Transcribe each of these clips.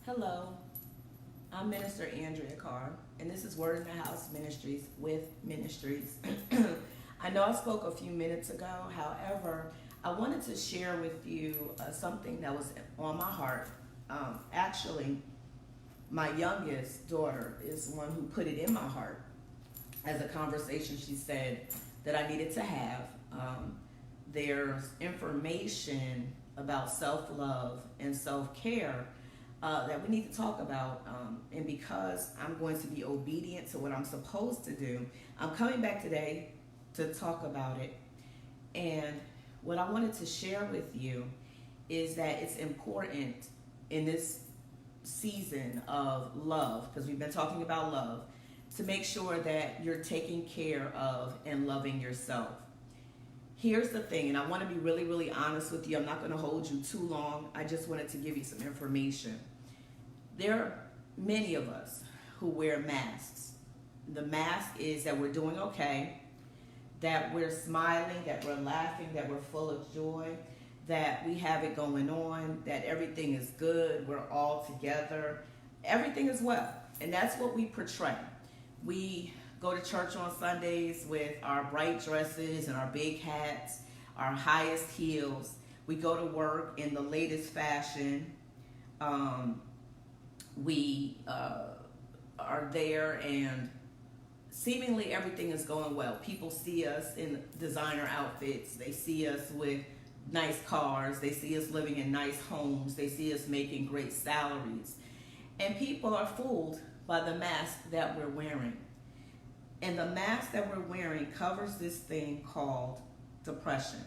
Hello, I'm Minister Andrea Carr, and this is Word in the House Ministries with Ministries. I know I spoke a few minutes ago, however, I wanted to share with you something that was on my heart. Actually, my youngest daughter is one who put it in my heart as a conversation she said that I needed to have. There's information about self love and self care that we need to talk about. And because I'm going to be obedient to what I'm supposed to do, I'm coming back today to talk about it. And what I wanted to share with you is that it's important in this season of love, because we've been talking about love, to make sure that you're taking care of and loving yourself. Here's the thing, and I want to be really, really honest with you. I'm not going to hold you too long. I just wanted to give you some information. There are many of us who wear masks. The mask is that we're doing okay, that we're smiling, that we're laughing, that we're full of joy, that we have it going on, that everything is good, we're all together, everything is well. And that's what we portray. We go to church on Sundays with our bright dresses and our big hats, our highest heels. We go to work in the latest fashion. We are there and seemingly everything is going well. People see us in designer outfits. They see us with nice cars. They see us living in nice homes. They see us making great salaries. And people are fooled by the mask that we're wearing. And the mask that we're wearing covers this thing called depression.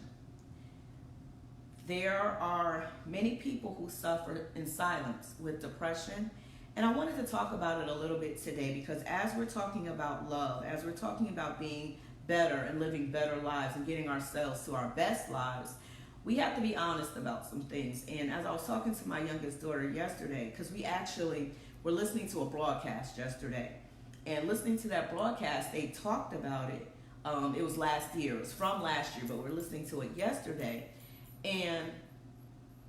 There are many people who suffer in silence with depression. And I wanted to talk about it a little bit today because as we're talking about love, as we're talking about being better and living better lives and getting ourselves to our best lives, we have to be honest about some things. And as I was talking to my youngest daughter yesterday, because we actually were listening to a broadcast yesterday, and listening to that broadcast, they talked about it. It was last year. It was from last year, but we're listening to it yesterday. And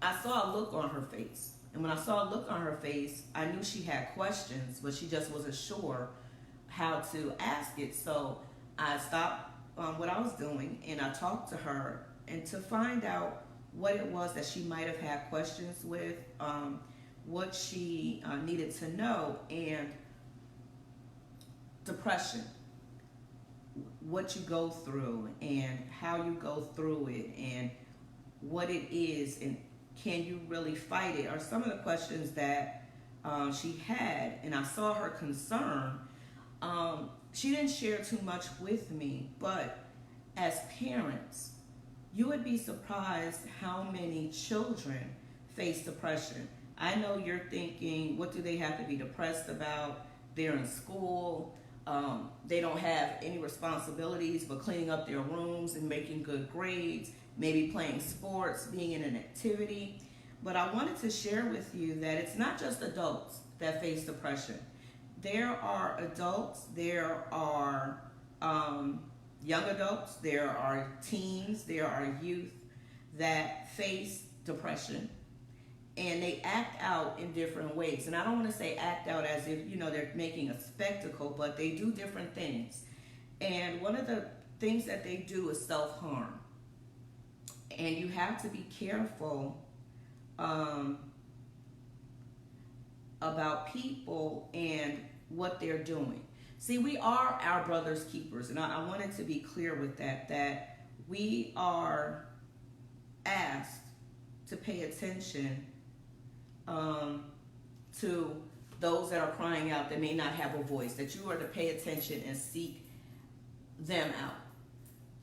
I saw a look on her face. And when I saw a look on her face, I knew she had questions, but she just wasn't sure how to ask it. So I stopped what I was doing and I talked to her and to find out what it was that she might have had questions with, what she needed to know, and depression, what you go through and how you go through it and what it is and can you really fight it are some of the questions that she had. And I saw her concern. She didn't share too much with me, but as parents, you would be surprised how many children face depression. I know you're thinking, what do they have to be depressed about? They're in school. They don't have any responsibilities but cleaning up their rooms and making good grades, maybe playing sports, being in an activity. But I wanted to share with you that it's not just adults that face depression. There are adults, there are young adults, there are teens, there are youth that face depression. And they act out in different ways. And I don't want to say act out as if, they're making a spectacle, but they do different things. And one of the things that they do is self-harm. And you have to be careful about people and what they're doing. See, we are our brother's keepers. And I wanted to be clear with that we are asked to pay attention to those that are crying out that may not have a voice, that you are to pay attention and seek them out.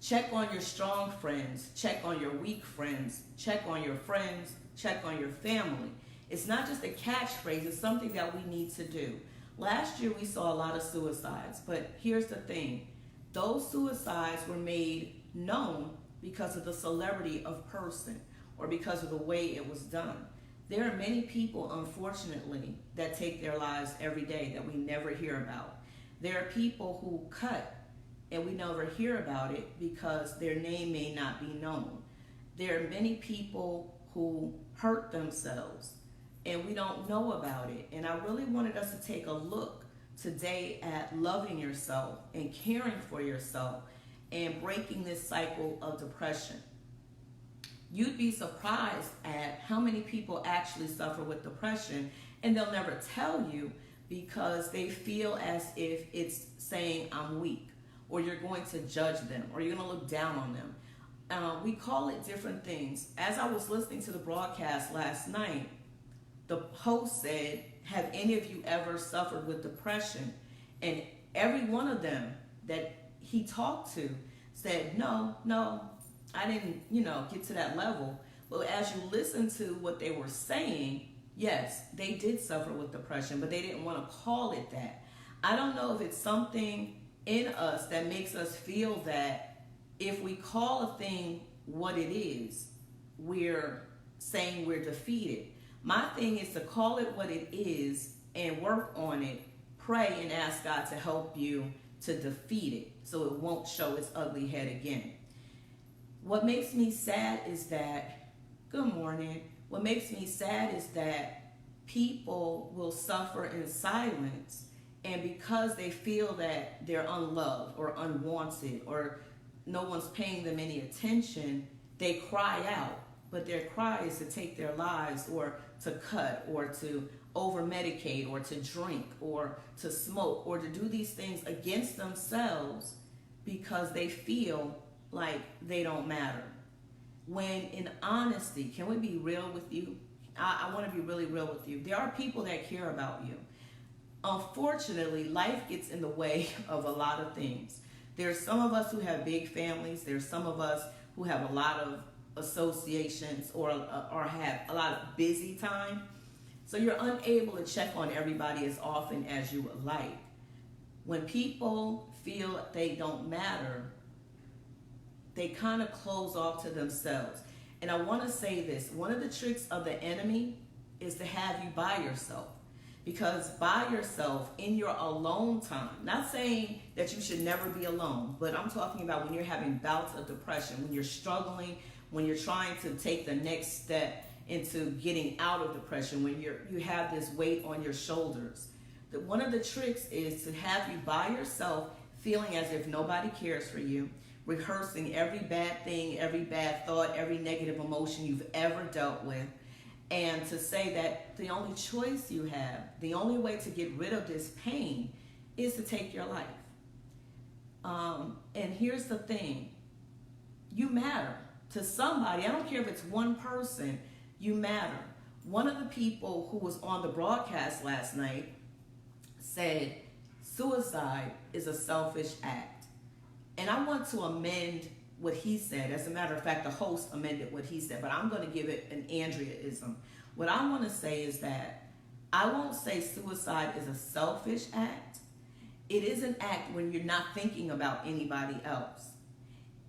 Check on your strong friends, check on your weak friends, check on your friends, check on your family. It's not just a catchphrase, it's something that we need to do. Last year we saw a lot of suicides, but here's the thing. Those suicides were made known because of the celebrity of person or because of the way it was done. There are many people, unfortunately, that take their lives every day that we never hear about. There are people who cut and we never hear about it because their name may not be known. There are many people who hurt themselves and we don't know about it. And I really wanted us to take a look today at loving yourself and caring for yourself and breaking this cycle of depression. You'd be surprised at how many people actually suffer with depression, and they'll never tell you because they feel as if it's saying I'm weak, or you're going to judge them, or you're going to look down on them. We call it different things. As I was listening to the broadcast last night, the host said, have any of you ever suffered with depression? And every one of them that he talked to said, no, I didn't, get to that level. But as you listen to what they were saying, yes, they did suffer with depression, but they didn't want to call it that. I don't know if it's something in us that makes us feel that if we call a thing what it is, we're saying we're defeated. My thing is to call it what it is and work on it, pray and ask God to help you to defeat it so it won't show its ugly head again. What makes me sad is that, good morning, what makes me sad is that people will suffer in silence, and because they feel that they're unloved or unwanted or no one's paying them any attention, they cry out. But their cry is to take their lives, or to cut, or to over-medicate, or to drink, or to smoke, or to do these things against themselves because they feel like they don't matter. When in honesty, can we be real with you? I want to be really real with you. There are people that care about you. Unfortunately, life gets in the way of a lot of things. There's some of us who have big families. There's some of us who have a lot of associations or have a lot of busy time. So you're unable to check on everybody as often as you would like. When people feel they don't matter, they kind of close off to themselves. And I want to say this, one of the tricks of the enemy is to have you by yourself. Because by yourself, in your alone time, not saying that you should never be alone, but I'm talking about when you're having bouts of depression, when you're struggling, when you're trying to take the next step into getting out of depression, when you have this weight on your shoulders. That one of the tricks is to have you by yourself, feeling as if nobody cares for you, rehearsing every bad thing, every bad thought, every negative emotion you've ever dealt with, and to say that the only choice you have, the only way to get rid of this pain is to take your life. And here's the thing, you matter to somebody. I don't care if it's one person, you matter. One of the people who was on the broadcast last night said, suicide is a selfish act. And I want to amend what he said. As a matter of fact, the host amended what he said, but I'm going to give it an Andrea-ism. What I want to say is that I won't say suicide is a selfish act. It is an act when you're not thinking about anybody else.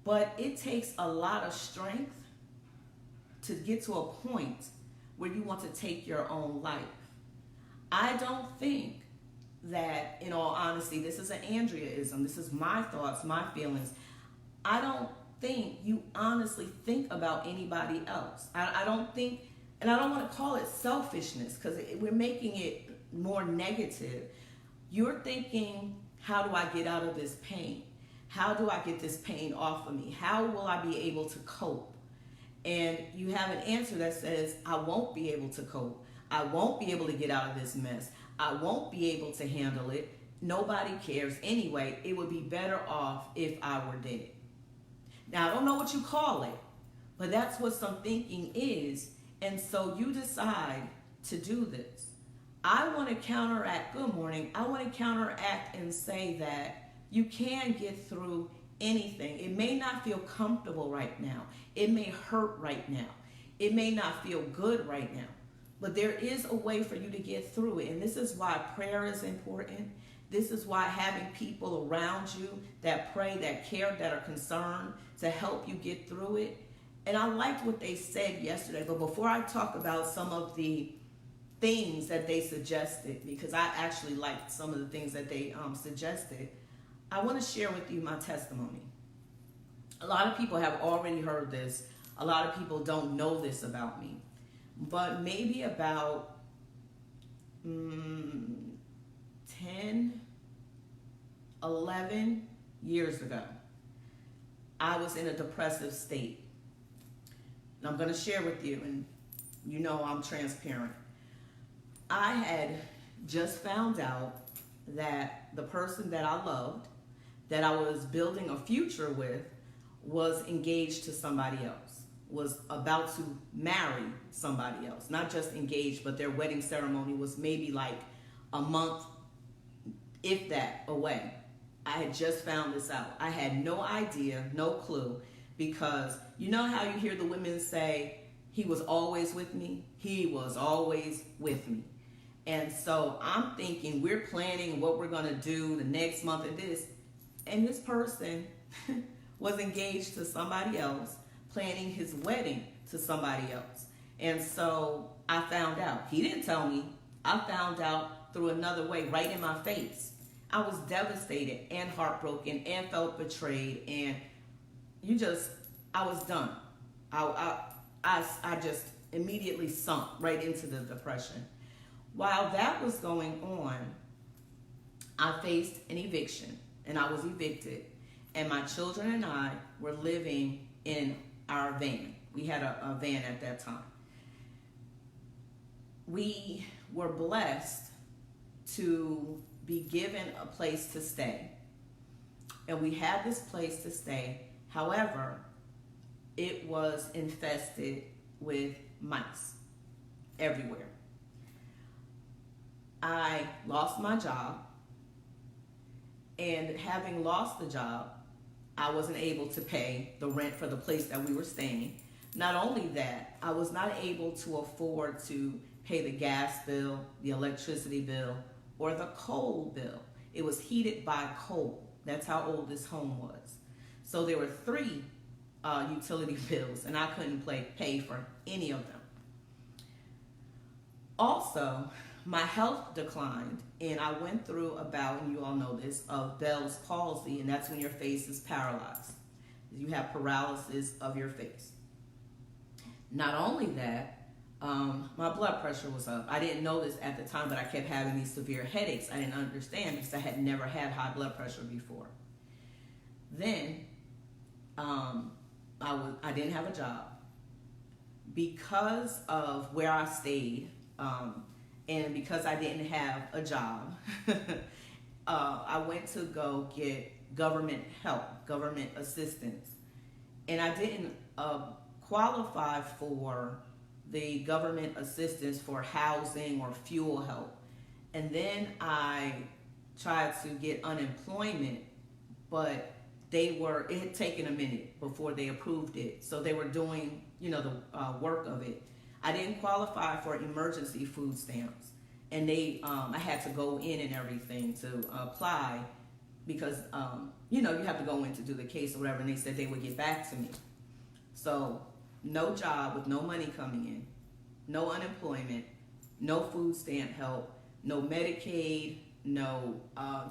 But it takes a lot of strength to get to a point where you want to take your own life. I don't think that, in all honesty, this is an Andrea-ism. This is my thoughts, my feelings. I don't think you honestly think about anybody else. I don't think, and I don't want to call it selfishness because we're making it more negative. You're thinking, how do I get out of this pain? How do I get this pain off of me? How will I be able to cope? And you have an answer that says, I won't be able to cope. I won't be able to get out of this mess. I won't be able to handle it. Nobody cares anyway. It would be better off if I were dead. Now, I don't know what you call it, but that's what some thinking is. And so you decide to do this. I want to counteract, good morning, I want to counteract and say that you can get through anything. It may not feel comfortable right now. It may hurt right now. It may not feel good right now. But there is a way for you to get through it. And this is why prayer is important. This is why having people around you that pray, that care, that are concerned to help you get through it. And I liked what they said yesterday. But before I talk about some of the things that they suggested, because I actually liked some of the things that they suggested, I want to share with you my testimony. A lot of people have already heard this. A lot of people don't know this about me. But maybe about mm, 10, 11 years ago, I was in a depressive state. And I'm going to share with you, and you know I'm transparent. I had just found out that the person that I loved, that I was building a future with, was engaged to somebody else, was about to marry somebody else. Not just engaged, but their wedding ceremony was maybe like a month, if that, away. I had just found this out. I had no idea, no clue, because you know how you hear the women say, he was always with me? He was always with me. And so I'm thinking we're planning what we're going to do the next month and this. And this person was engaged to somebody else, planning his wedding to somebody else. And so I found out. He didn't tell me. I found out through another way, right in my face. I was devastated and heartbroken and felt betrayed. And I was done. I just immediately sunk right into the depression. While that was going on, I faced an eviction, and I was evicted. And my children and I were living in our van. We had a van at that time. We were blessed to be given a place to stay. And we had this place to stay. However, it was infested with mice everywhere. I lost my job, and having lost the job, I wasn't able to pay the rent for the place that we were staying. Not only that, I was not able to afford to pay the gas bill, the electricity bill, or the coal bill. It was heated by coal. That's how old this home was. So there were 3 utility bills, and I couldn't pay for any of them. Also, my health declined, and I went through a bout, and you all know this, of Bell's palsy, and that's when your face is paralyzed. You have paralysis of your face. Not only that, my blood pressure was up. I didn't know this at the time, but I kept having these severe headaches. I didn't understand because I had never had high blood pressure before. Then, I didn't have a job. Because of where I stayed, and because I didn't have a job, I went to go get government help, government assistance. And I didn't qualify for the government assistance for housing or fuel help. And then I tried to get unemployment, but it had taken a minute before they approved it. So they were doing, the work of it. I didn't qualify for emergency food stamps. And I had to go in and everything to apply because, you have to go in to do the case or whatever. And they said they would get back to me. So no job with no money coming in, no unemployment, no food stamp help, no Medicaid, no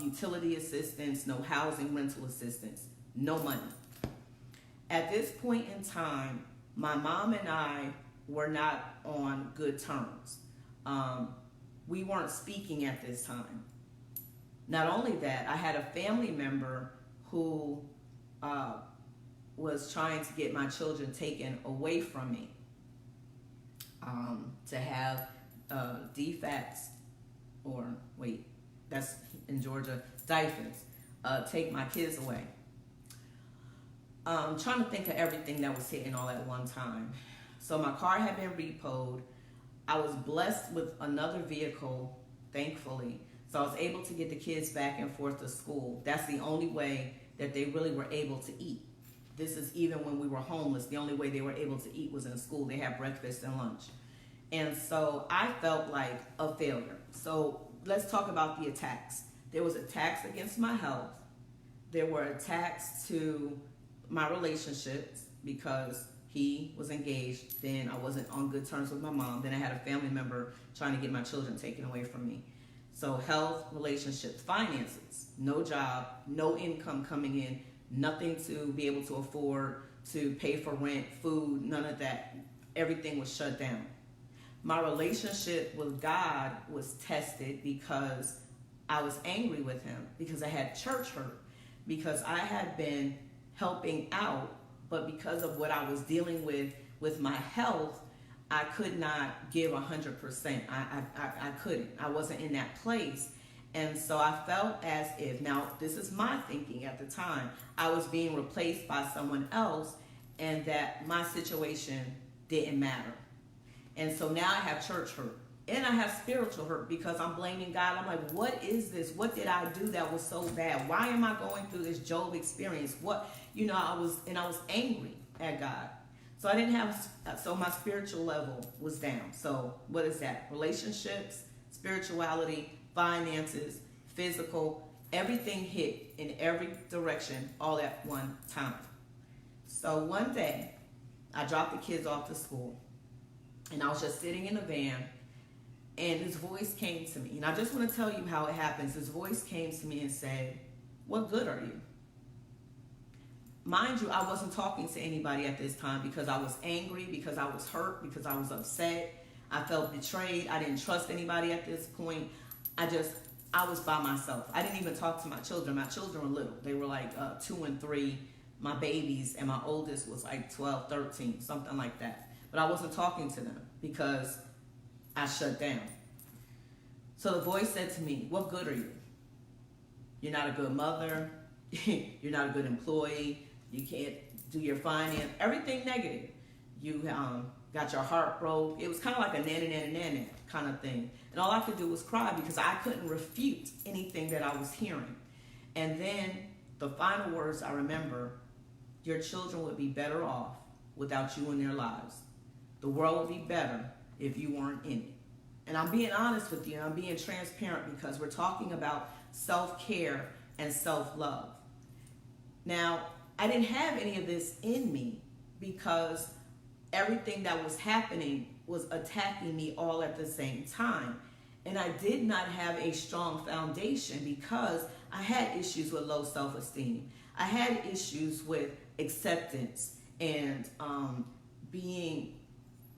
utility assistance, no housing rental assistance, no money. At this point in time, my mom and I were not on good terms. We weren't speaking at this time. Not only that, I had a family member who was trying to get my children taken away from me, to have DFACS, or wait, that's in Georgia, DIFACS, take my kids away. Trying to think of everything that was hitting all at one time. So my car had been repoed. I was blessed with another vehicle, thankfully. So I was able to get the kids back and forth to school. That's the only way that they really were able to eat. This is even when we were homeless. The only way they were able to eat was in school. They had breakfast and lunch. And so I felt like a failure. So let's talk about the attacks. There was attacks against my health. There were attacks to my relationships because he was engaged. Then I wasn't on good terms with my mom. Then I had a family member trying to get my children taken away from me. So health, relationships, finances, no job, no income coming in, nothing to be able to afford to pay for rent, food, none of that. Everything was shut down. my relationship with God was tested because I was angry with him, because I had church hurt, because I had been helping out, but because of what I was dealing with my health, I could not give 100%. I couldn't. I wasn't in that place. And so I felt as if, now this is my thinking at the time, I was being replaced by someone else and that my situation didn't matter. And so now I have church hurt and I have spiritual hurt because I'm blaming God. I'm like, what is this? What did I do that was so bad? Why am I going through this Job experience? I was angry at God. So I didn't have, so my spiritual level was down. So what is that? Relationships, spirituality, finances, physical, everything hit in every direction all at one time. So one day, I dropped the kids off to school, and I was just sitting in the van, and this voice came to me. And I just want to tell you how it happens. This voice came to me and said, "What good are you?" Mind you, I wasn't talking to anybody at this time because I was angry, because I was hurt, because I was upset. I felt betrayed. I didn't trust anybody at this point. I was by myself. I didn't even talk to my children. My children were little. They were like 2 and 3, my babies, and my oldest was like 12, 13, something like that. But I wasn't talking to them because I shut down. So the voice said to me, "What good are you? You're not a good mother. You're not a good employee. You can't do your finance." Everything negative. You got your heart broke. It was kind of like a nana kind of thing. And all I could do was cry because I couldn't refute anything that I was hearing. And then the final words I remember, "Your children would be better off without you in their lives. The world would be better if you weren't in it." And I'm being honest with you, and I'm being transparent because we're talking about self-care and self-love. Now, I didn't have any of this in me because everything that was happening was attacking me all at the same time. And I did not have a strong foundation because I had issues with low self-esteem. I had issues with acceptance and being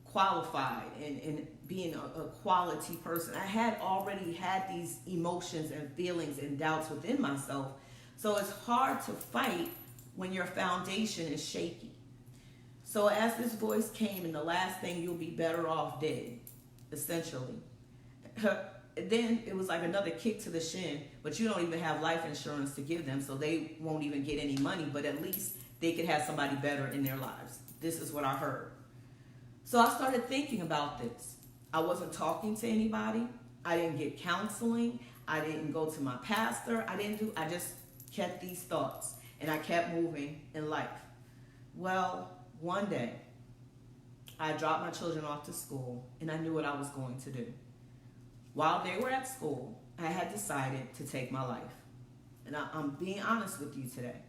qualified and being a quality person. I had already had these emotions and feelings and doubts within myself. So it's hard to fight when your foundation is shaky. So as this voice came, and the last thing "you'll be better off" did, essentially, then it was like another kick to the shin, but you don't even have life insurance to give them, so they won't even get any money, but at least they could have somebody better in their lives. This is what I heard. So I started thinking about this. I wasn't talking to anybody. I didn't get counseling. I didn't go to my pastor. I just kept these thoughts, and I kept moving in life. Well, one day, I dropped my children off to school, and I knew what I was going to do. While they were at school, I had decided to take my life. And I'm being honest with you today.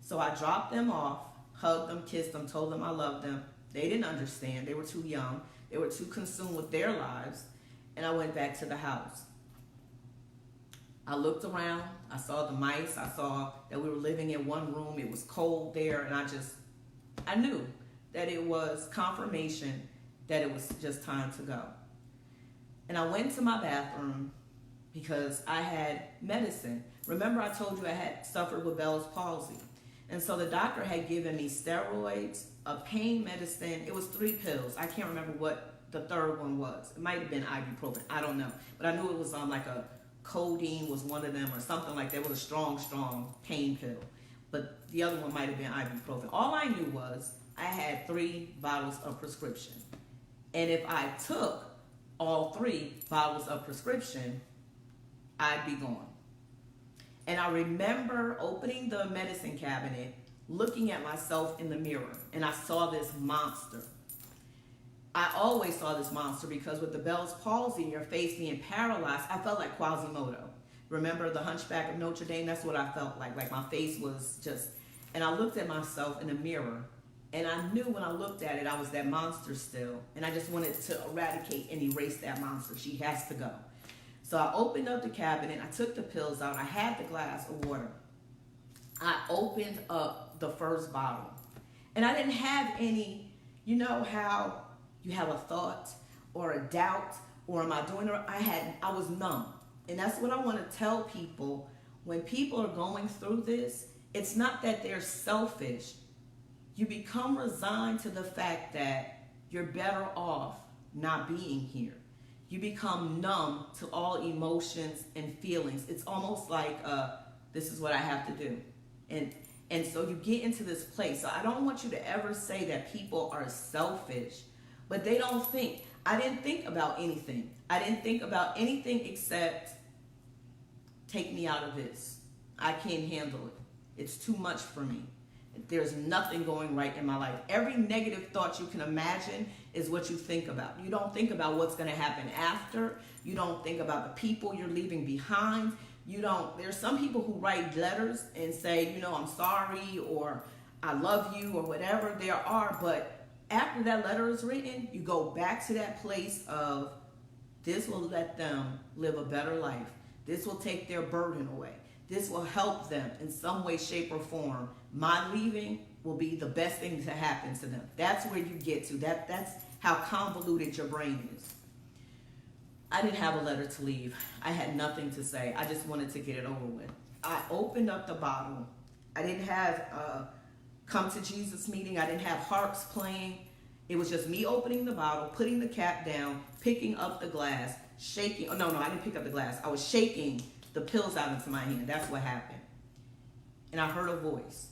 So I dropped them off, hugged them, kissed them, told them I loved them. They didn't understand. They were too young. They were too consumed with their lives. And I went back to the house. I looked around. I saw the mice. I saw that we were living in one room. It was cold there. And I knew that it was confirmation that it was just time to go. And I went to my bathroom because I had medicine. Remember I told you I had suffered with Bell's palsy. And so the doctor had given me steroids, a pain medicine. It was 3 pills. I can't remember what the third one was. It might have been ibuprofen. I don't know. But I knew it was like a codeine was one of them or something like that. It was a strong pain pill. But the other one might have been ibuprofen. All I knew was I had 3 bottles of prescription. And if I took all 3 bottles of prescription, I'd be gone. And I remember opening the medicine cabinet, looking at myself in the mirror, and I saw this monster. I always saw this monster because with the Bell's palsy and your face being paralyzed, I felt like Quasimodo. Remember the Hunchback of Notre Dame? That's what I felt like. Like my face was just, and I looked at myself in the mirror, and I knew when I looked at it, I was that monster still. And I just wanted to eradicate and erase that monster. She has to go. So I opened up the cabinet. I took the pills out. I had the glass of water. I opened up the first bottle. And I didn't have any, you know how you have a thought or a doubt, or am I doing it? I was numb. And that's what I want to tell people. When people are going through this, it's not that they're selfish. You become resigned to the fact that you're better off not being here. You become numb to all emotions and feelings. It's almost like, this is what I have to do. And so you get into this place. So I don't want you to ever say that people are selfish, but they don't think. I didn't think about anything. I didn't think about anything except take me out of this. I can't handle it. It's too much for me. There's nothing going right in my life. Every negative thought you can imagine is what you think about. You don't think about what's going to happen after. You don't think about the people you're leaving behind. There's some people who write letters and say, I'm sorry, or I love you, or whatever there are. But after that letter is written, you go back to that place of, this will let them live a better life. This will take their burden away. This will help them in some way, shape, or form. My leaving will be the best thing to happen to them. That's where you get to. That's how convoluted your brain is. I didn't have a letter to leave. I had nothing to say. I just wanted to get it over with. I opened up the bottle. I didn't have a come to Jesus meeting. I didn't have harps playing. It was just me opening the bottle, putting the cap down, picking up the glass, shaking. Oh, no, I didn't pick up the glass. I was shaking the pills out into my hand. That's what happened. And I heard a voice.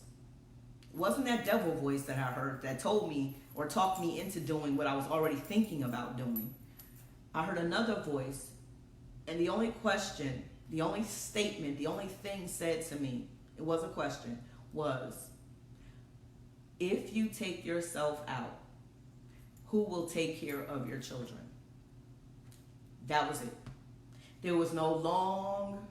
It wasn't that devil voice that I heard that told me or talked me into doing what I was already thinking about doing. I heard another voice, and the only question, the only statement, the only thing said to me, it was a question, was, if you take yourself out, who will take care of your children? That was it. There was no long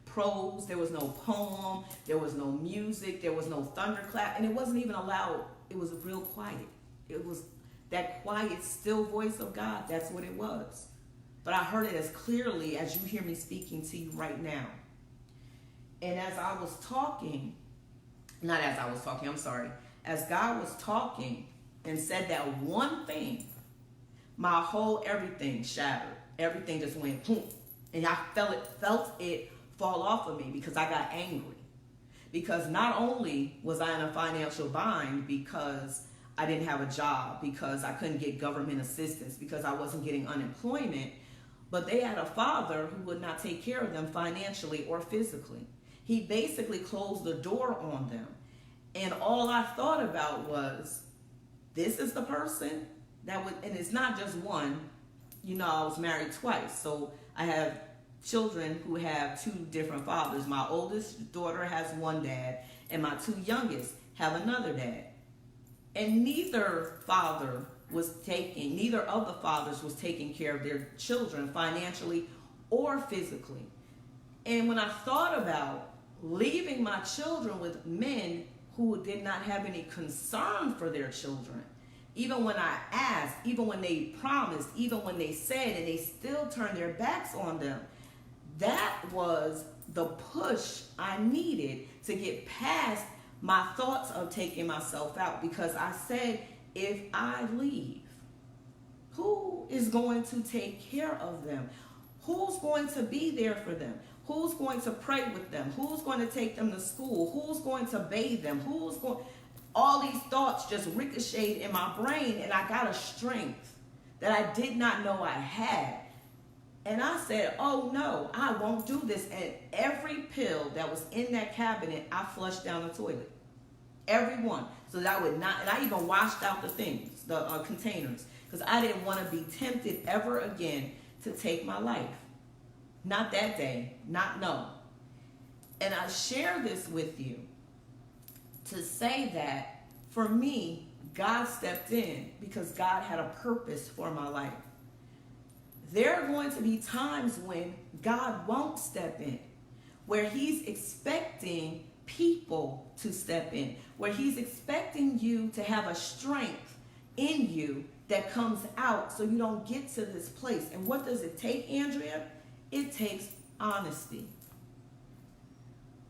prose, there was no poem, there was no music, there was no thunderclap, and it wasn't even allowed. It was real quiet. It was that quiet, still voice of God. That's what it was. But I heard it as clearly as you hear me speaking to you right now. And as I was talking, as God was talking and said that one thing, my whole everything shattered. Everything just went boom. And I felt it fall off of me because I got angry. Because not only was I in a financial bind because I didn't have a job, because I couldn't get government assistance, because I wasn't getting unemployment, but they had a father who would not take care of them financially or physically. He basically closed the door on them. And all I thought about was, this is the person that would, and it's not just one. I was married twice, so I have children who have two different fathers. My oldest daughter has one dad, and my two youngest have another dad. And neither of the fathers was taking care of their children financially or physically. And when I thought about leaving my children with men who did not have any concern for their children, even when I asked, even when they promised, even when they said, and they still turned their backs on them, that was the push I needed to get past my thoughts of taking myself out. Because I said, if I leave, who is going to take care of them? Who's going to be there for them? Who's going to pray with them? Who's going to take them to school? Who's going to bathe them? All these thoughts just ricocheted in my brain, and I got a strength that I did not know I had. And I said, oh no, I won't do this. And every pill that was in that cabinet, I flushed down the toilet. Every one. So that I would not, and I even washed out the things, the containers, because I didn't want to be tempted ever again to take my life. Not that day, no. And I share this with you to say that for me, God stepped in because God had a purpose for my life. There are going to be times when God won't step in, where he's expecting people to step in, where he's expecting you to have a strength in you that comes out so you don't get to this place. And what does it take, Andrea? It takes honesty.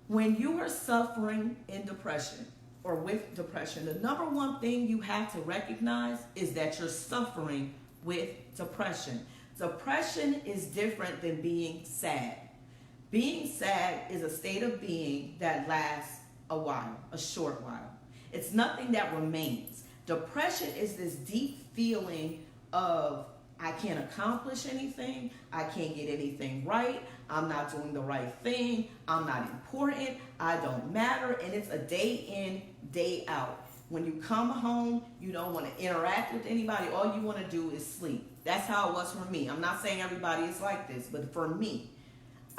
When you are suffering in depression or with depression, the number one thing you have to recognize is that you're suffering with depression. Depression is different than being sad. Being sad is a state of being that lasts a while, a short while. It's nothing that remains. Depression is this deep feeling of I can't accomplish anything, I can't get anything right, I'm not doing the right thing, I'm not important, I don't matter, and it's a day in, day out. When you come home, you don't want to interact with anybody, all you want to do is sleep. That's how it was for me. I'm not saying everybody is like this, but for me,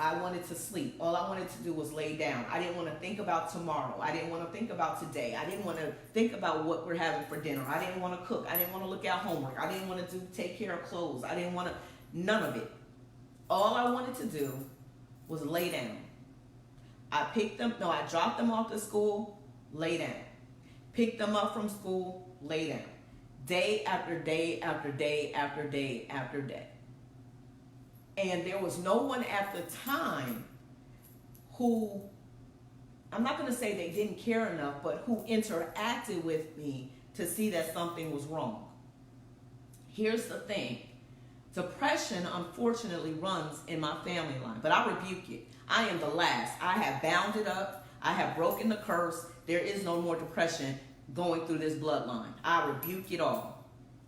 I wanted to sleep. All I wanted to do was lay down. I didn't want to think about tomorrow. I didn't want to think about today. I didn't want to think about what we're having for dinner. I didn't want to cook. I didn't want to look at homework. I didn't want to take care of clothes. I didn't want to, none of it. All I wanted to do was lay down. I dropped them off to school, lay down. Picked them up from school, lay down. Day after day after day after day after day. And there was no one at the time who, I'm not going to say they didn't care enough, but who interacted with me to see that something was wrong. Here's the thing. Depression, unfortunately, runs in my family line, but I rebuke it. I am the last. I have bound it up. I have broken the curse. There is no more depression going through this bloodline. I rebuke it all.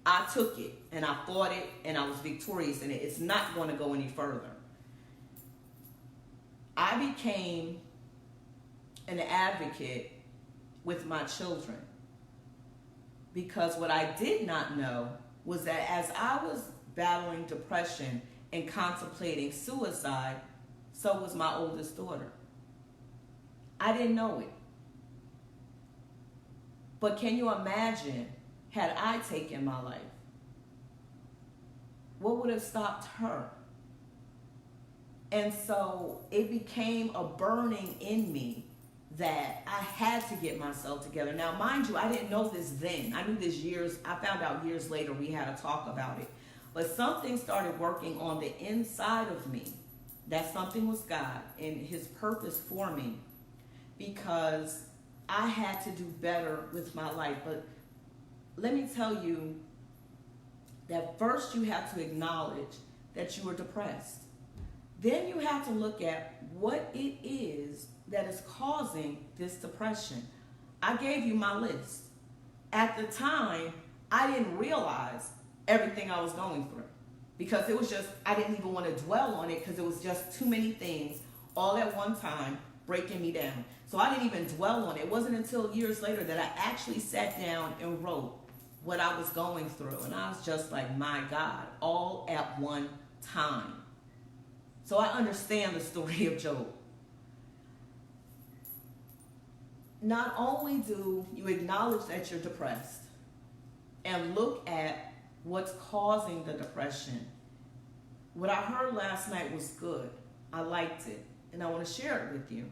I took it and I fought it and I was victorious in it. It's not going to go any further. I became an advocate with my children because what I did not know was that as I was battling depression and contemplating suicide, so was my oldest daughter. I didn't know it. But can you imagine, had I taken my life, what would have stopped her? And so it became a burning in me that I had to get myself together. Now, mind you, I didn't know this then. I knew this I found out years later. We had a talk about it. But something started working on the inside of me. That something was God and his purpose for me, because I had to do better with my life. But let me tell you that first you have to acknowledge that you are depressed. Then you have to look at what it is that is causing this depression. I gave you my list. At the time, I didn't realize everything I was going through because it was just, I didn't even want to dwell on it because it was just too many things all at one time breaking me down. So I didn't even dwell on it. It wasn't until years later that I actually sat down and wrote what I was going through. And I was just like, my God, all at one time. So I understand the story of Job. Not only do you acknowledge that you're depressed and look at what's causing the depression, what I heard last night was good. I liked it, and I want to share it with you.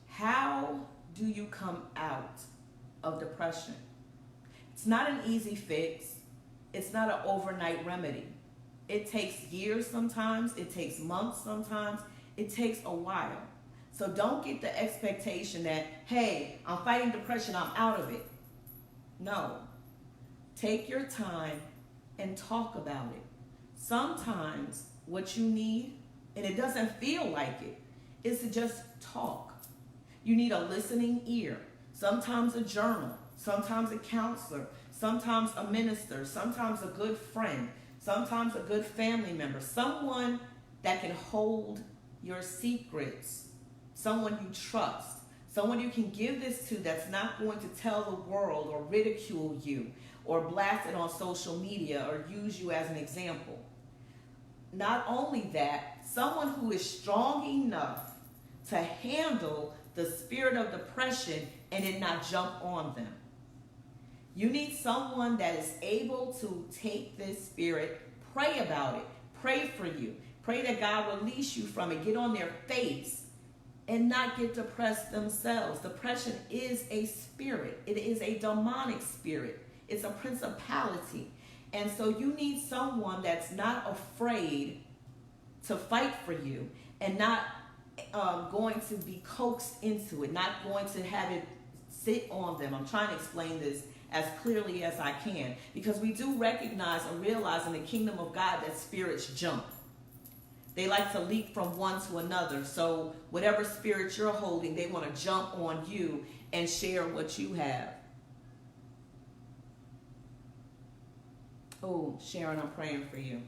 How do you come out of depression? It's not an easy fix. It's not an overnight remedy. It takes years sometimes. It takes months sometimes. It takes a while. So don't get the expectation that, hey, I'm fighting depression, I'm out of it. No. Take your time and talk about it. Sometimes what you need, and it doesn't feel like it, is to just talk. You need a listening ear, sometimes a journal, sometimes a counselor, sometimes a minister, sometimes a good friend, sometimes a good family member, someone that can hold your secrets, someone you trust, someone you can give this to that's not going to tell the world or ridicule you or blast it on social media or use you as an example. Not only that, someone who is strong enough to handle the spirit of depression and it not jump on them. You need someone that is able to take this spirit, pray about it, pray for you, pray that God release you from it, get on their face, and not get depressed themselves. Depression is a spirit. It is a demonic spirit. It's a principality. And so you need someone that's not afraid to fight for you and not going to be coaxed into it, not going to have it sit on them. I'm trying to explain this as clearly as I can, because we do recognize and realize in the kingdom of God that spirits jump. They like to leap from one to another. So whatever spirit you're holding, they want to jump on you and share what you have. Oh, Sharon, I'm praying for you.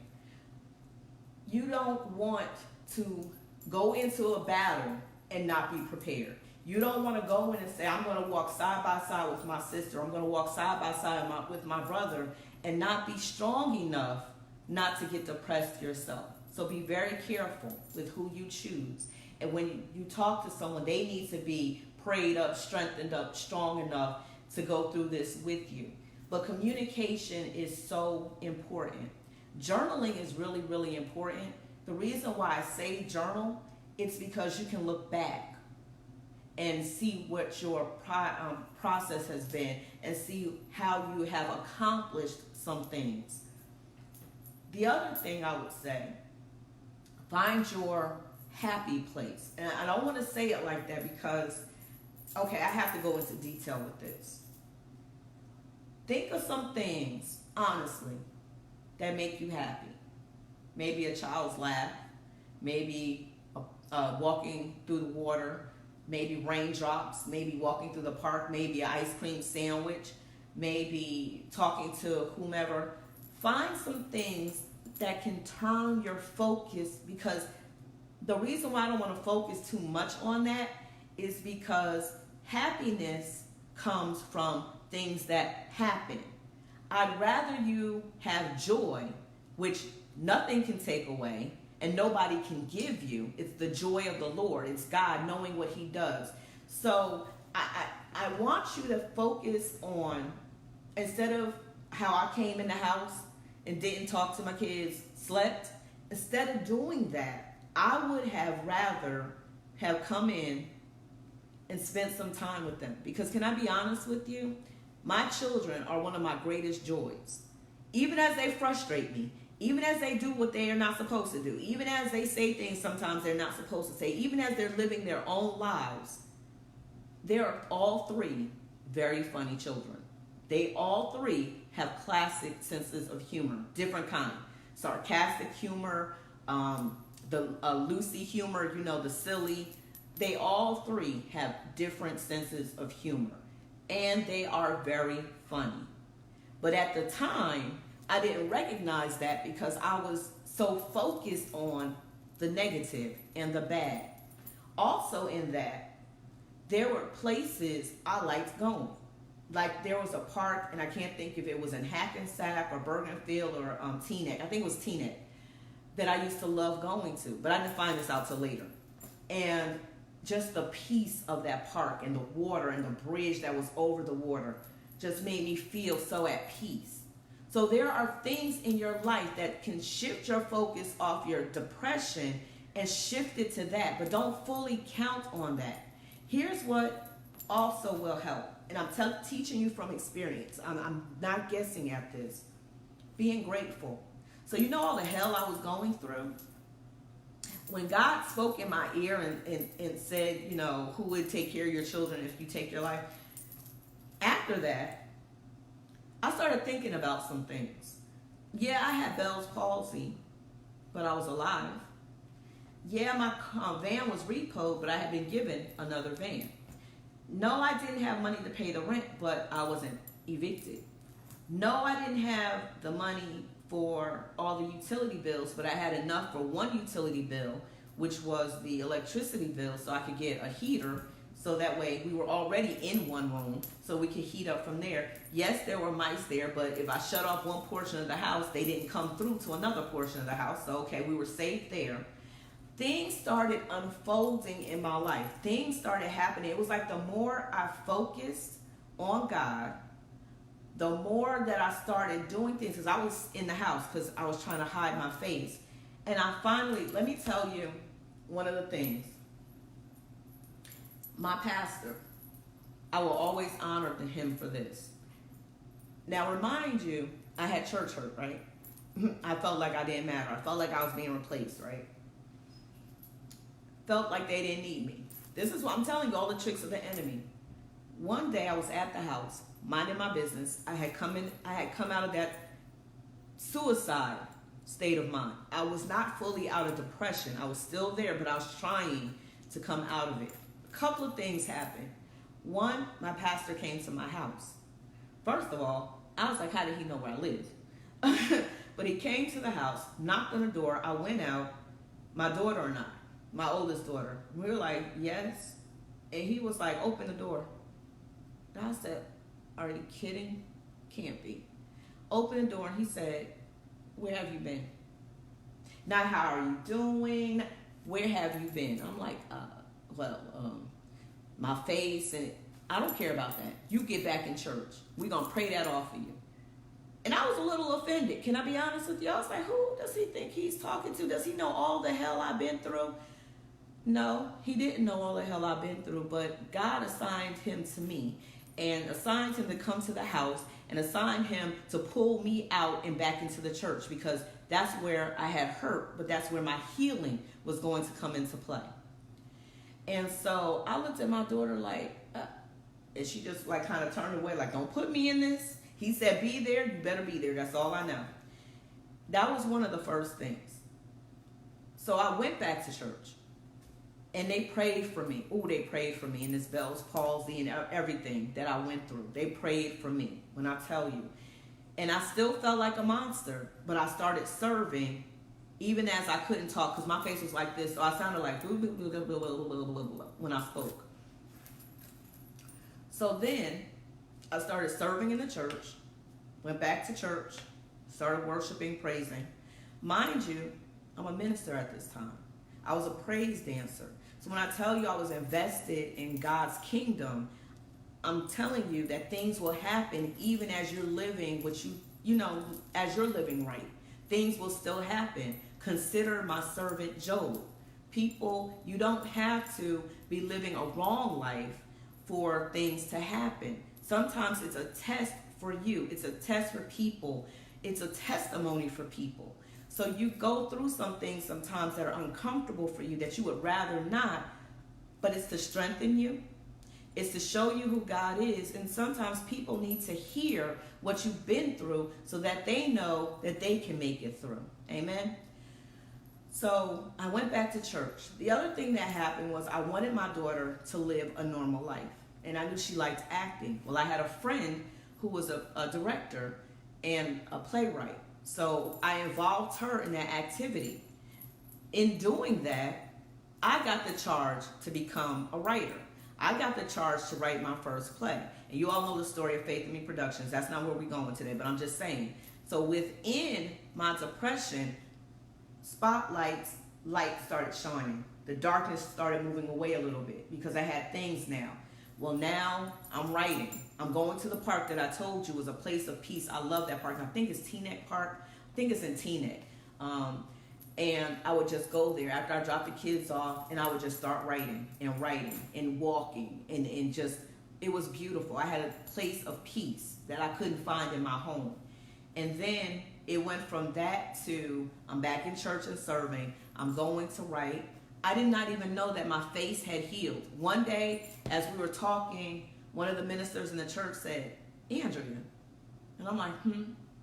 You don't want to go into a battle and not be prepared. You don't want to go in and say, I'm going to walk side by side with my sister. I'm going to walk side by side with my brother, and not be strong enough not to get depressed yourself. So be very careful with who you choose. And when you talk to someone, they need to be prayed up, strengthened up, strong enough to go through this with you. But communication is so important. Journaling is really, really important. The reason why I say journal, it's because you can look back and see what your process has been and see how you have accomplished some things. The other thing I would say, find your happy place. And I don't want to say it like that because, okay, I have to go into detail with this. Think of some things, honestly, that make you happy. Maybe a child's laugh, maybe walking through the water, maybe raindrops, maybe walking through the park, maybe an ice cream sandwich, maybe talking to whomever. Find some things that can turn your focus, because the reason why I don't want to focus too much on that is because happiness comes from things that happen. I'd rather you have joy, which nothing can take away and nobody can give you. It's the joy of the Lord. It's God knowing what he does. So I want you to focus on, instead of how I came in the house and didn't talk to my kids, slept, instead of doing that, I would have rather have come in and spent some time with them. Because can I be honest with you? My children are one of my greatest joys. Even as they frustrate me, even as they do what they are not supposed to do, even as they say things sometimes they're not supposed to say, even as they're living their own lives, they're all three very funny children. They all three have classic senses of humor, different kind. Sarcastic humor, the Lucy humor, the silly. They all three have different senses of humor. And they are very funny. But at the time, I didn't recognize that because I was so focused on the negative and the bad. Also in that, there were places I liked going. Like there was a park, and I can't think if it was in Hackensack or Bergenfield or Teaneck. I think it was Teaneck, that I used to love going to. But I didn't find this out till later. And just the peace of that park and the water and the bridge that was over the water just made me feel so at peace. So there are things in your life that can shift your focus off your depression and shift it to that, but don't fully count on that. Here's what also will help, and I'm teaching you from experience. I'm not guessing at this. Being grateful. So you know all the hell I was going through? When God spoke in my ear and said, who would take care of your children if you take your life? After that, I started thinking about some things. Yeah, I had Bell's palsy, but I was alive. Yeah, my van was repoed, but I had been given another van. No, I didn't have money to pay the rent, but I wasn't evicted. No, I didn't have the money for all the utility bills, but I had enough for one utility bill, which was the electricity bill, so I could get a heater, so that way we were already in one room, so we could heat up from there. Yes, there were mice there, but if I shut off one portion of the house, they didn't come through to another portion of the house, so okay, we were safe there. Things started unfolding in my life. Things started happening. It was like the more I focused on God, the more that I started doing things, because I was in the house because I was trying to hide my face. And I finally, let me tell you one of the things. My pastor, I will always honor him for this. Now, remind you, I had church hurt, right? I felt like I didn't matter. I felt like I was being replaced, right? Felt like they didn't need me. This is what I'm telling you, all the tricks of the enemy. one day I was at the house, minding my business. I had come out of that suicide state of mind. I was not fully out of depression. I was still there, but I was trying to come out of it. A couple of things happened. One, my pastor came to my house. First of all, I was like, how did he know where I lived? But he came to the house, knocked on the door. I went out, my daughter and I, my oldest daughter. We were like, yes. And he was like, open the door. And I said, are you kidding? Can't be. Open the door, and he said, where have you been? Not how are you doing? Where have you been? I'm like, my face, and I don't care about that. You get back in church. We're going to pray that off of you. And I was a little offended. Can I be honest with you? I was like, who does he think he's talking to? Does he know all the hell I've been through? No, he didn't know all the hell I've been through, but God assigned him to me and assigned him to come to the house and assigned him to pull me out and back into the church, because that's where I had hurt, but that's where my healing was going to come into play. And so I looked at my daughter like, and she just like kind of turned away, like, don't put me in this. He said, be there, you better be there. That's all I know. That was one of the first things. So I went back to church. And they prayed for me. Oh, they prayed for me in this Bell's palsy and everything that I went through. They prayed for me, when I tell you. And I still felt like a monster, but I started serving even as I couldn't talk, because my face was like this. So I sounded like when I spoke. So then I started serving in the church, went back to church, started worshiping, praising. Mind you, I'm a minister at this time. I was a praise dancer. So when I tell you I was invested in God's kingdom, I'm telling you that things will happen even as you're living what as you're living right. Things will still happen. Consider my servant Job. People, you don't have to be living a wrong life for things to happen. Sometimes it's a test for you. It's a test for people. It's a testimony for people. So you go through some things sometimes that are uncomfortable for you that you would rather not, but it's to strengthen you. It's to show you who God is. And sometimes people need to hear what you've been through so that they know that they can make it through. Amen. So I went back to church. The other thing that happened was I wanted my daughter to live a normal life. And I knew she liked acting. Well, I had a friend who was a director and a playwright. So I involved her in that activity. In doing that, I got the charge to become a writer. I got the charge to write my first play. And you all know the story of Faith in Me Productions. That's not where we're going today, but I'm just saying. So within my depression, light started shining. The darkness started moving away a little bit because I had things now. Well, now I'm writing. I'm going to the park that I told you was a place of peace. I love that park. I think it's Teaneck Park. I think it's in Teaneck. And I would just go there after I dropped the kids off, and I would just start writing and walking. And just, it was beautiful. I had a place of peace that I couldn't find in my home. And then it went from that to I'm back in church and serving. I'm going to write. I did not even know that my face had healed. One day, as we were talking, one of the ministers in the church said, Andrea. And I'm like,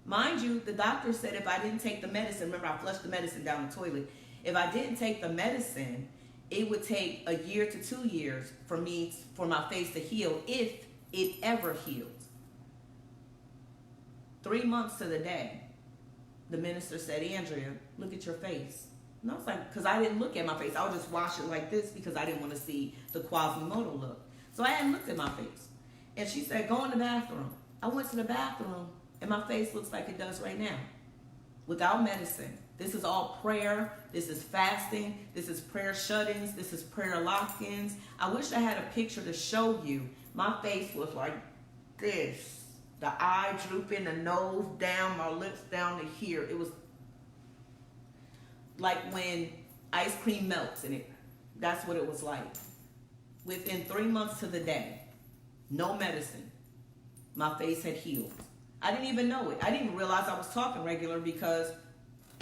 Mind you, the doctor said if I didn't take the medicine, remember I flushed the medicine down the toilet. If I didn't take the medicine, it would take 1 year to 2 years for my face to heal, if it ever healed. 3 months to the day, the minister said, Andrea, look at your face. And I was like, because I didn't look at my face. I would just wash it like this because I didn't want to see the Quasimodo look. So I hadn't looked at my face. And she said, go in the bathroom. I went to the bathroom, and my face looks like it does right now, without medicine. This is all prayer. This is fasting. This is prayer shut-ins. This is prayer lock-ins. I wish I had a picture to show you. My face was like this. The eye drooping, the nose down, my lips down to here. It was like when ice cream melts in it. That's what it was like. Within 3 months to the day, no medicine, my face had healed. I didn't even know it. I didn't even realize I was talking regular because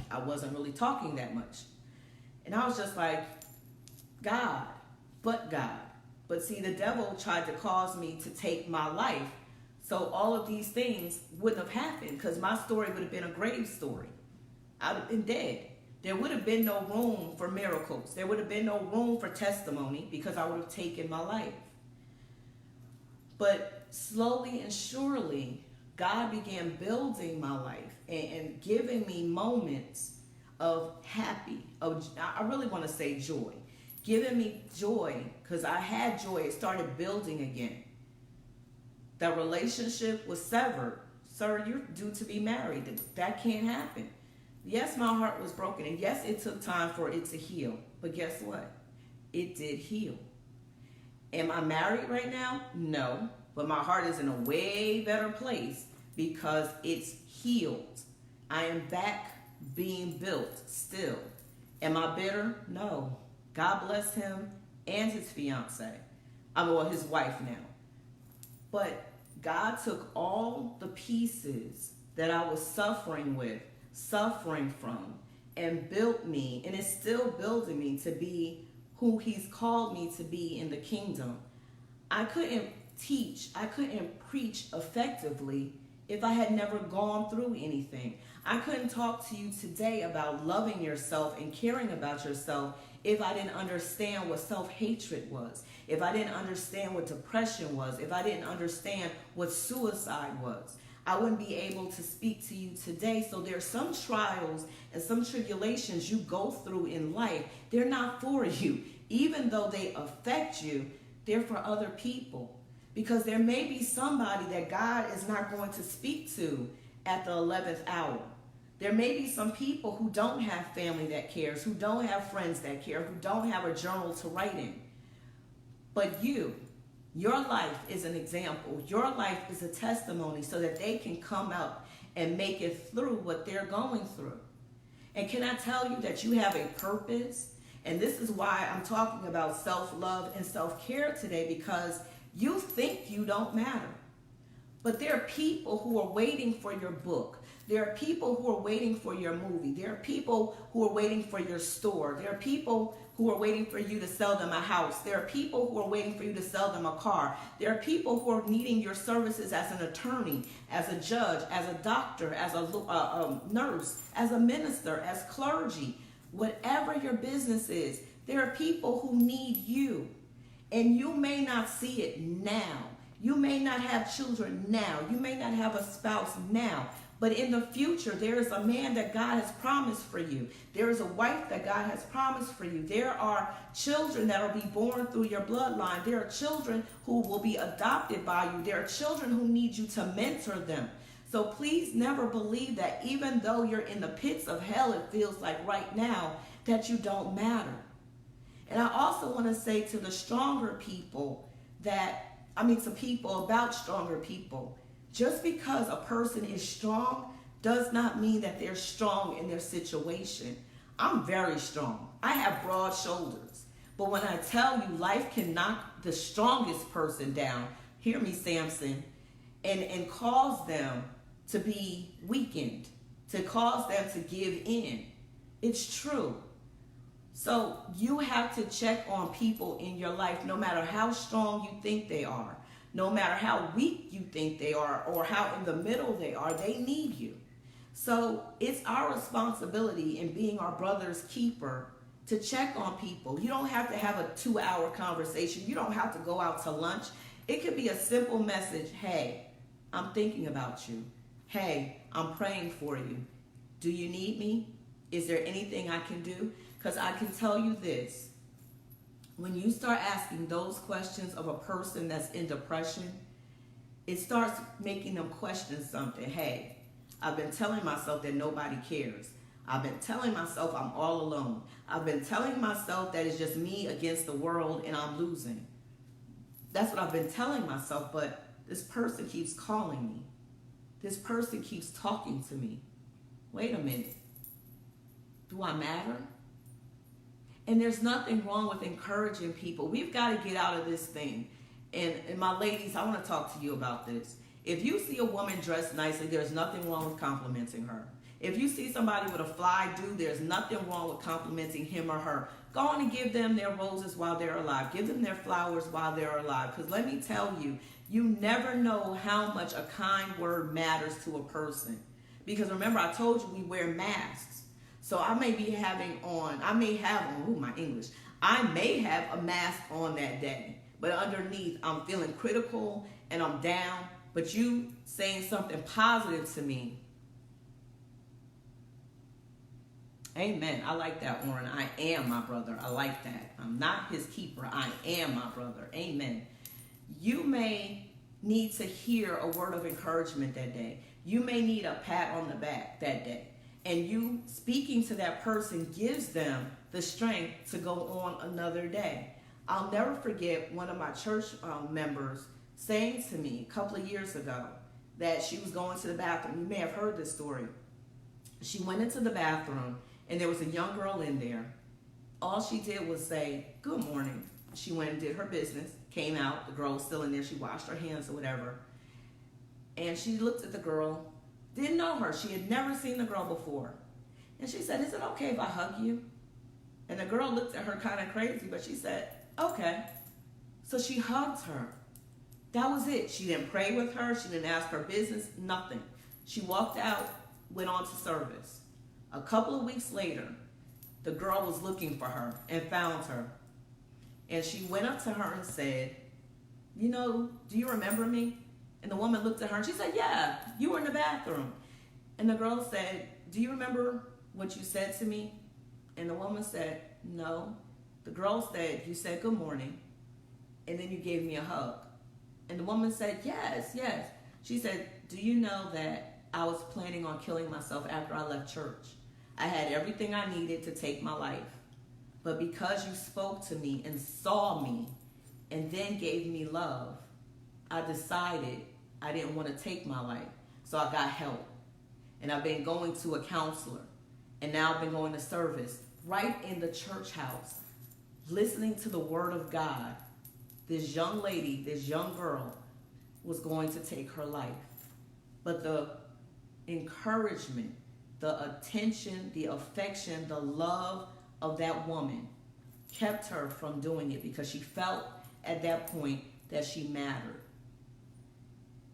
I wasn't really talking that much. And I was just like, God, but God, But see, the devil tried to cause me to take my life. So all of these things wouldn't have happened because my story would have been a grave story. I would have been dead. There would have been no room for miracles. There would have been no room for testimony because I would have taken my life. But slowly and surely, God began building my life and giving me moments of I really want to say joy. Giving me joy because I had joy. It started building again. The relationship was severed. Sir, you're due to be married. That can't happen. Yes, my heart was broken. And yes, it took time for it to heal. But guess what? It did heal. Am I married right now? No. But my heart is in a way better place because it's healed. I am back being built still. Am I bitter? No. God bless him and his fiance. His wife now. But God took all the pieces that I was suffering from, and built me, and is still building me to be who he's called me to be in the kingdom. I couldn't teach, I couldn't preach effectively if I had never gone through anything. I couldn't talk to you today about loving yourself and caring about yourself if I didn't understand what self-hatred was, if I didn't understand what depression was, if I didn't understand what suicide was. I wouldn't be able to speak to you today. So there are some trials and some tribulations you go through in life. They're not for you. Even though they affect you, they're for other people. Because there may be somebody that God is not going to speak to at the 11th hour. There may be some people who don't have family that cares, who don't have friends that care, who don't have a journal to write in. But your life is an example. Your life is a testimony so that they can come out and make it through what they're going through. And can I tell you that you have a purpose? And this is why I'm talking about self-love and self-care today, because you think you don't matter. But there are people who are waiting for your book. There are people who are waiting for your movie. There are people who are waiting for your store. There are people who are waiting for you to sell them a house. There are people who are waiting for you to sell them a car. There are people who are needing your services as an attorney, as a judge, as a doctor, as a nurse, as a minister, as clergy. Whatever your business is, there are people who need you. And you may not see it now. You may not have children now. You may not have a spouse now. But in the future, there is a man that God has promised for you. There is a wife that God has promised for you. There are children that will be born through your bloodline. There are children who will be adopted by you. There are children who need you to mentor them. So please never believe that even though you're in the pits of hell, it feels like right now, that you don't matter. And I also want to say to the stronger people to people about stronger people, just because a person is strong does not mean that they're strong in their situation. I'm very strong. I have broad shoulders. But when I tell you life can knock the strongest person down, hear me, Samson, and cause them to be weakened, to cause them to give in. It's true. So you have to check on people in your life, no matter how strong you think they are, no matter how weak you think they are, or how in the middle they are, they need you. So it's our responsibility in being our brother's keeper to check on people. You don't have to have a 2-hour conversation. You don't have to go out to lunch. It could be a simple message. Hey, I'm thinking about you. Hey, I'm praying for you. Do you need me? Is there anything I can do? Because I can tell you this. When you start asking those questions of a person that's in depression, it starts making them question something. Hey, I've been telling myself that nobody cares. I've been telling myself I'm all alone. I've been telling myself that it's just me against the world and I'm losing. That's what I've been telling myself, but this person keeps calling me. This person keeps talking to me. Wait a minute. Do I matter? And there's nothing wrong with encouraging people. We've got to get out of this thing. And my ladies, I want to talk to you about this. If you see a woman dressed nicely, there's nothing wrong with complimenting her. If you see somebody with a fly dude, there's nothing wrong with complimenting him or her. Go on and give them their roses while they're alive. Give them their flowers while they're alive. Because let me tell you, you never know how much a kind word matters to a person. Because remember, I told you we wear masks. So I may have a mask on that day. But underneath, I'm feeling critical and I'm down. But you saying something positive to me. Amen. I like that, Warren. I am my brother. I like that. I'm not his keeper. I am my brother. Amen. You may need to hear a word of encouragement that day. You may need a pat on the back that day. And you speaking to that person gives them the strength to go on another day. I'll never forget one of my church members saying to me a couple of years ago that she was going to the bathroom. You may have heard this story. She went into the bathroom and there was a young girl in there. All she did was say, "Good morning." She went and did her business, came out, the girl was still in there, she washed her hands or whatever. And she looked at the girl, didn't know her, she had never seen the girl before. And she said, "Is it okay if I hug you?" And the girl looked at her kind of crazy, but she said, "Okay." So she hugged her. That was it. She didn't pray with her, she didn't ask her business, nothing. She walked out, went on to service. A couple of weeks later, the girl was looking for her and found her. And she went up to her and said, "Do you remember me?" And the woman looked at her and she said, "Yeah, you were in the bathroom." And the girl said, "Do you remember what you said to me?" And the woman said, "No." The girl said, "You said good morning, and then you gave me a hug." And the woman said, "Yes, yes." She said, "Do you know that I was planning on killing myself after I left church? I had everything I needed to take my life. But because you spoke to me and saw me and then gave me love, I decided I didn't want to take my life. So I got help. And I've been going to a counselor. And now I've been going to service right in the church house, listening to the word of God. This young lady, this young girl was going to take her life. But the encouragement, the attention, the affection, the love of that woman kept her from doing it because she felt at that point that she mattered.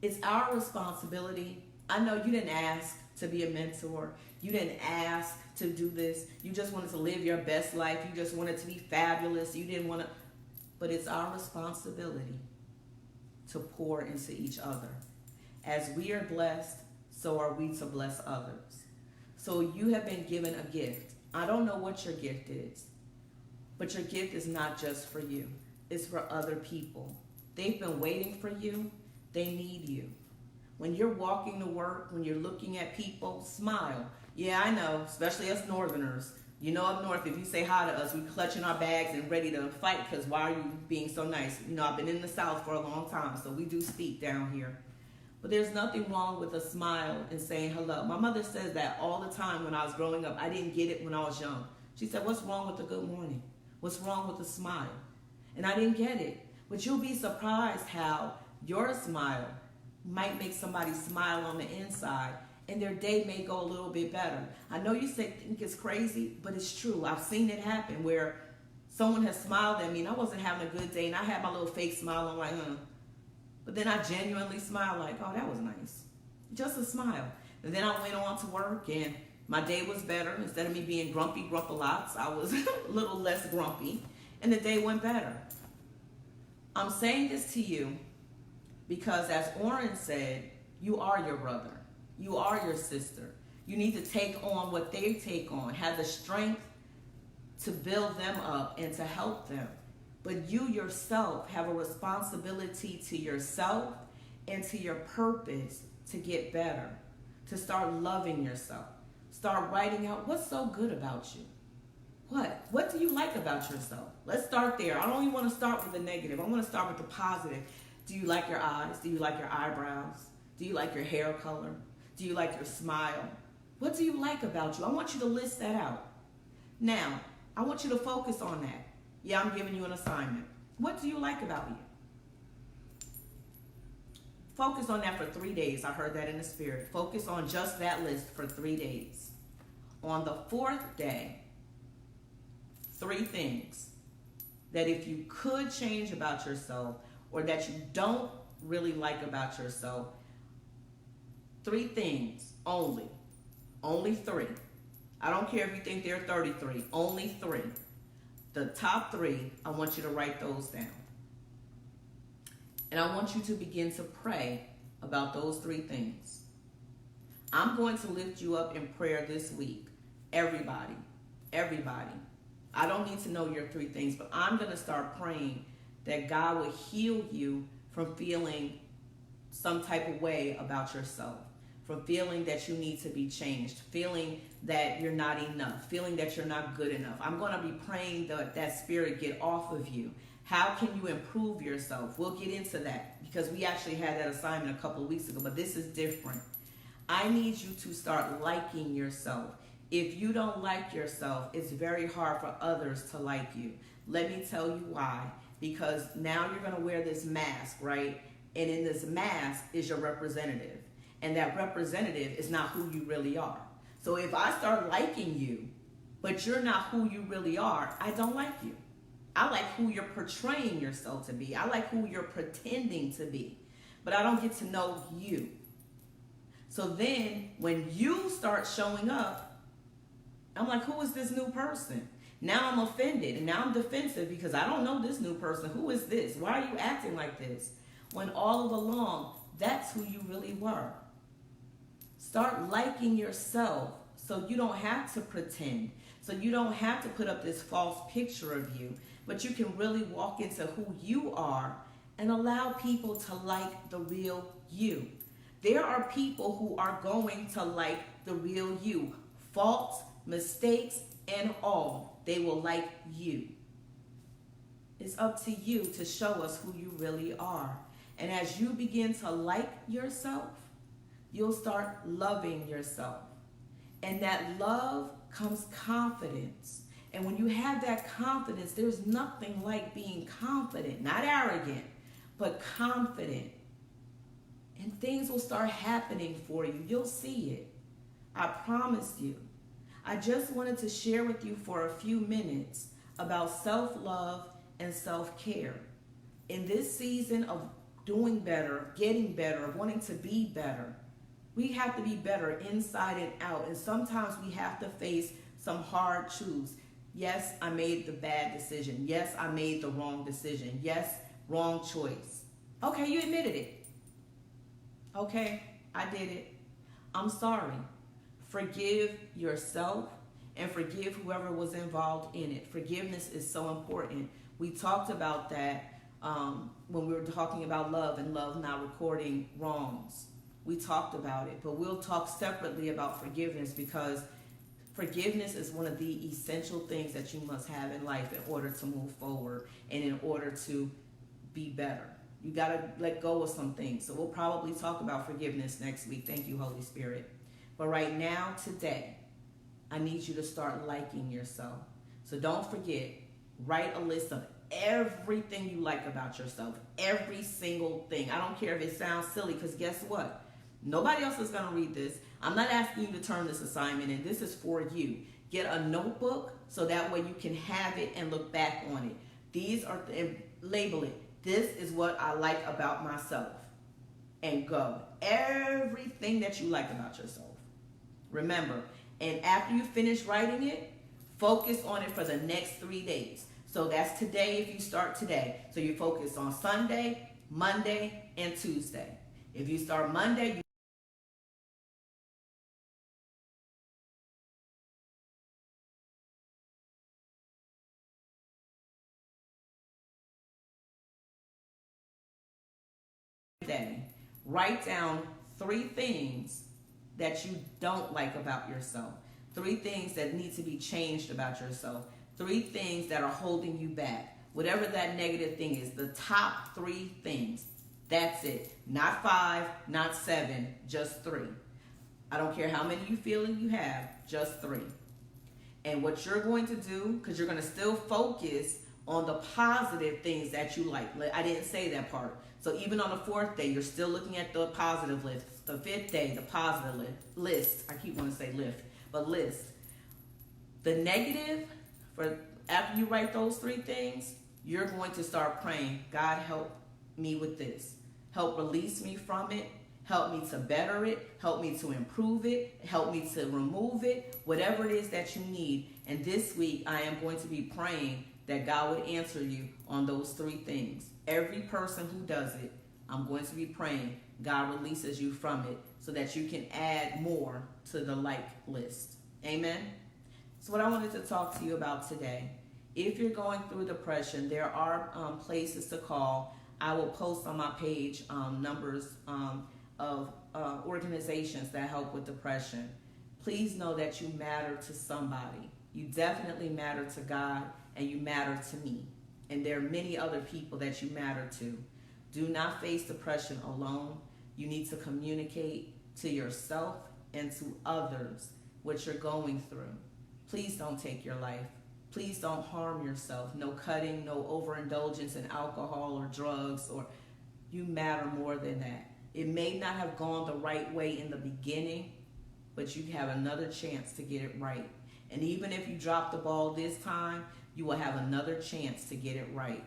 It's our responsibility. I know you didn't ask to be a mentor. You didn't ask to do this. You just wanted to live your best life. You just wanted to be fabulous. You didn't want to. But it's our responsibility to pour into each other. As we are blessed, so are we to bless others. So you have been given a gift. I don't know what your gift is, but your gift is not just for you. It's for other people. They've been waiting for you. They need you. When you're walking to work, when you're looking at people, smile. Yeah, I know, especially us Northerners. Up north, if you say hi to us, we clutching our bags and ready to fight because why are you being so nice? I've been in the South for a long time, so we do speak down here. But there's nothing wrong with a smile and saying hello. My mother says that all the time when I was growing up. I didn't get it when I was young. She said, "What's wrong with the good morning? What's wrong with the smile?" And I didn't get it. But you'll be surprised how your smile might make somebody smile on the inside and their day may go a little bit better. I know you think it's crazy, but it's true. I've seen it happen where someone has smiled at me and I wasn't having a good day and I had my little fake smile on like, But then I genuinely smiled like, "Oh, that was nice." Just a smile. And then I went on to work and my day was better. Instead of me being grumpy grumpalots, I was a little less grumpy and the day went better. I'm saying this to you because as Orrin said, you are your brother. You are your sister. You need to take on what they take on. Have the strength to build them up and to help them. But you yourself have a responsibility to yourself and to your purpose to get better, to start loving yourself. Start writing out what's so good about you. What do you like about yourself? Let's start there. I don't even want to start with the negative. I want to start with the positive. Do you like your eyes? Do you like your eyebrows? Do you like your hair color? Do you like your smile? What do you like about you? I want you to list that out. Now, I want you to focus on that. Yeah, I'm giving you an assignment. What do you like about you? focus on that for 3 days. I heard that in the spirit. Focus on just that list for 3 days. On the 4th day, 3 things that if you could change about yourself or that you don't really like about yourself, 3 things only. Only 3. I don't care if you think there are 33. Only 3. The top 3, I want you to write those down. And I want you to begin to pray about those 3 things. I'm going to lift you up in prayer this week. Everybody. I don't need to know your 3 things, but I'm going to start praying that God will heal you from feeling some type of way about yourself, from feeling that you need to be changed, feeling that you're not enough, feeling that you're not good enough. I'm going to be praying that spirit get off of you. How can you improve yourself? We'll get into that because we actually had that assignment a couple of weeks ago, but this is different. I need you to start liking yourself. If you don't like yourself, it's very hard for others to like you. Let me tell you why. Because now you're going to wear this mask, right? And in this mask is your representative. And that representative is not who you really are. So if I start liking you, but you're not who you really are, I don't like you. I like who you're portraying yourself to be. I like who you're pretending to be. But I don't get to know you. So then when you start showing up, I'm like, who is this new person? Now I'm offended and now I'm defensive because I don't know this new person. Who is this? Why are you acting like this? When all along, that's who you really were. Start liking yourself so you don't have to pretend. So you don't have to put up this false picture of you, but you can really walk into who you are and allow people to like the real you. There are people who are going to like the real you. Faults, mistakes, and all. They will like you. It's up to you to show us who you really are. And as you begin to like yourself, you'll start loving yourself. And that love comes confidence. And when you have that confidence, there's nothing like being confident, not arrogant, but confident. And things will start happening for you. You'll see it. I promise you. I just wanted to share with you for a few minutes about self-love and self-care. In this season of doing better, getting better, wanting to be better, we have to be better inside and out. And sometimes we have to face some hard truths. Yes, I made the bad decision. Yes, I made the wrong decision. Yes, wrong choice. Okay, you admitted it. Okay, I did it. I'm sorry. Forgive yourself and forgive whoever was involved in it. Forgiveness is so important. We talked about that when we were talking about love and love not recording wrongs. We talked about it, but we'll talk separately about forgiveness because forgiveness is one of the essential things that you must have in life in order to move forward and in order to be better. You got to let go of some things. So we'll probably talk about forgiveness next week. Thank you, Holy Spirit. But right now, today, I need you to start liking yourself. So don't forget, write a list of everything you like about yourself. Every single thing. I don't care if it sounds silly, because guess what? Nobody else is going to read this. I'm not asking you to turn this assignment in. This is for you. Get a notebook so that way you can have it and look back on it. These are, and label it. This is what I like about myself. And go. Everything that you like about yourself. Remember, and after you finish writing it, focus on it for the next 3 days. So that's today if you start today. So you focus on Sunday, Monday, and Tuesday. If you start Monday, write down 3 things that you don't like about yourself. 3 things that need to be changed about yourself. 3 things that are holding you back. Whatever that negative thing is, the top 3 things. That's it. Not 5, not 7, just 3. I don't care how many you feel you have, just 3. And what you're going to do, because you're going to still focus on the positive things that you like. I didn't say that part. So even on the 4th day, you're still looking at the positive list. The 5th day, the positive list. I keep wanting to say lift, but list. The negative, for after you write those 3 things, you're going to start praying, God, help me with this. Help release me from it. Help me to better it. Help me to improve it. Help me to remove it. Whatever it is that you need. And this week, I am going to be praying that God would answer you on those 3 things. Every person who does it, I'm going to be praying God releases you from it so that you can add more to the like list. Amen? So what I wanted to talk to you about today, if you're going through depression, there are places to call. I will post on my page numbers of organizations that help with depression. Please know that you matter to somebody. You definitely matter to God, and you matter to me. And there are many other people that you matter to. Do not face depression alone. You need to communicate to yourself and to others what you're going through. Please don't take your life. Please don't harm yourself. No cutting, no overindulgence in alcohol or drugs, or you matter more than that. It may not have gone the right way in the beginning, but you have another chance to get it right. And even if you drop the ball this time, you will have another chance to get it right.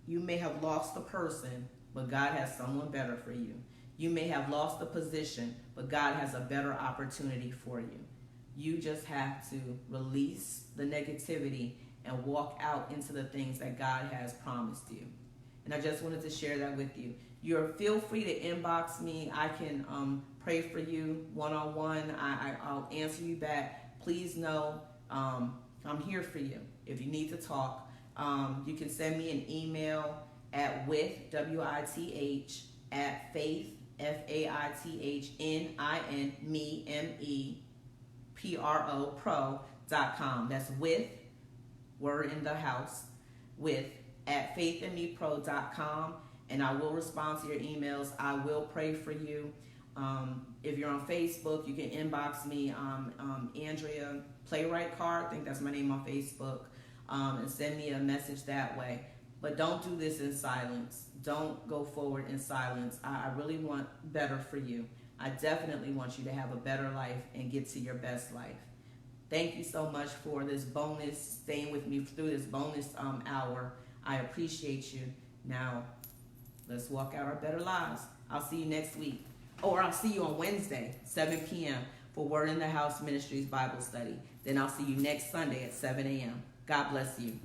You may have lost the person, but God has someone better for you. You may have lost the position, but God has a better opportunity for you. You just have to release the negativity and walk out into the things that God has promised you. And I just wanted to share that with you. Feel free to inbox me. I can pray for you one-on-one. I'll answer you back. Please know I'm here for you. If you need to talk, you can send me an email at WITH, at faith, FAITHNINMEPRO.com. That's with, word in the house, with, at faithandmepro.com. And I will respond to your emails. I will pray for you. If you're on Facebook, you can inbox me, Andrea Playwright Card. I think that's my name on Facebook. And send me a message that way. But don't do this in silence. Don't go forward in silence. I really want better for you. I definitely want you to have a better life and get to your best life. Thank you so much for this bonus, staying with me through this bonus hour. I appreciate you. Now, let's walk out our better lives. I'll see you next week. Or I'll see you on Wednesday, 7 p.m. for Word in the House Ministries Bible Study. Then I'll see you next Sunday at 7 a.m. God bless you.